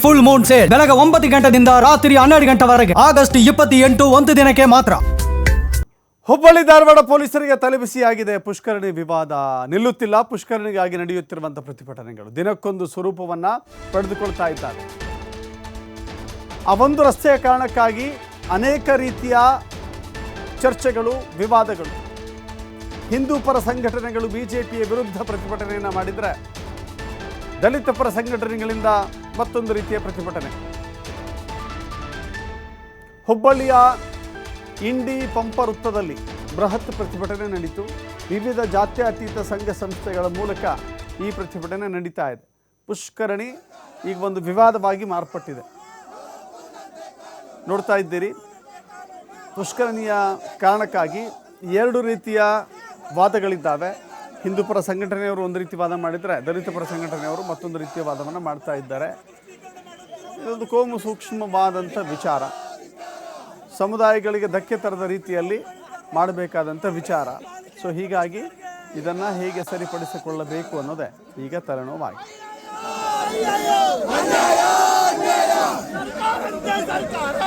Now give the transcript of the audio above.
Full Moon sale ಬೆಳಗ್ಗೆ 9 ಗಂಟೆಯಿಂದ ರಾತ್ರಿ 12 ಗಂಟೆವರೆಗೆ ಆಗಸ್ಟ್ 28 ಒಂದು ದಿನಕ್ಕೆ ಮಾತ್ರ. ಹುಬ್ಬಳ್ಳಿ ಧಾರವಾಡ ಪೊಲೀಸರಿಗೆ ತಲೆಬಿಸಿಯಾಗಿದೆ ಪುಷ್ಕರಣಿ ವಿವಾದ. ನಿಲ್ಲುತ್ತಿಲ್ಲ. ಪುಷ್ಕರಣಿಗಾಗಿ ನಡೆಯುತ್ತಿರುವಂತಹ ಪ್ರತಿಭಟನೆಗಳು ದಿನಕ್ಕೊಂದು ಸ್ವರೂಪವನ್ನ ಪಡೆದುಕೊಳ್ತಾ ಇದ್ದಾರೆ. ಆ ಒಂದು ರಸ್ತೆಯ ಕಾರಣಕ್ಕಾಗಿ ಅನೇಕ ರೀತಿಯ ಚರ್ಚೆಗಳು, ವಿವಾದಗಳು. ಹಿಂದೂ ಪರ ಸಂಘಟನೆಗಳು ಬಿಜೆಪಿಯ ವಿರುದ್ಧ ಪ್ರತಿಭಟನೆಯನ್ನು ಮಾಡಿದರೆ, ದಲಿತ ಪರ ಸಂಘಟನೆಗಳಿಂದ ಮತ್ತೊಂದು ರೀತಿಯ ಪ್ರತಿಭಟನೆ. ಹುಬ್ಬಳ್ಳಿಯ ಇಂಡಿ ಪಂಪ ವೃತ್ತದಲ್ಲಿ ಬೃಹತ್ ಪ್ರತಿಭಟನೆ ನಡೀತು. ವಿವಿಧ ಜಾತ್ಯತೀತ ಸಂಘ ಸಂಸ್ಥೆಗಳ ಮೂಲಕ ಈ ಪ್ರತಿಭಟನೆ ನಡೀತಾ ಇದೆ. ಪುಷ್ಕರಣಿ ಈಗ ಒಂದು ವಿವಾದವಾಗಿ ಮಾರ್ಪಟ್ಟಿದೆ. ನೋಡ್ತಾ ಇದ್ದೀರಿ, ಪುಷ್ಕರಣಿಯ ಕಾರಣಕ್ಕಾಗಿ ಎರಡು ರೀತಿಯ ವಾದಗಳಿದ್ದಾವೆ. ಹಿಂದೂ ಪರ ಸಂಘಟನೆಯವರು ಒಂದು ರೀತಿ ವಾದ ಮಾಡಿದರೆ, ದಲಿತ ಪರ ಸಂಘಟನೆಯವರು ಮತ್ತೊಂದು ರೀತಿಯ ವಾದವನ್ನು ಮಾಡ್ತಾ ಇದ್ದಾರೆ. ಇದೊಂದು ಕೋಮು ಸೂಕ್ಷ್ಮವಾದಂಥ ವಿಚಾರ, ಸಮುದಾಯಗಳಿಗೆ ಧಕ್ಕೆ ತರದ ರೀತಿಯಲ್ಲಿ ಮಾಡಬೇಕಾದಂಥ ವಿಚಾರ. ಸೊ ಹೀಗಾಗಿ ಇದನ್ನು ಹೇಗೆ ಸರಿಪಡಿಸಿಕೊಳ್ಳಬೇಕು ಅನ್ನೋದೇ ಈಗ ತಲೆನೋವಾಗಿದೆ. ಸರ್ಕಾರ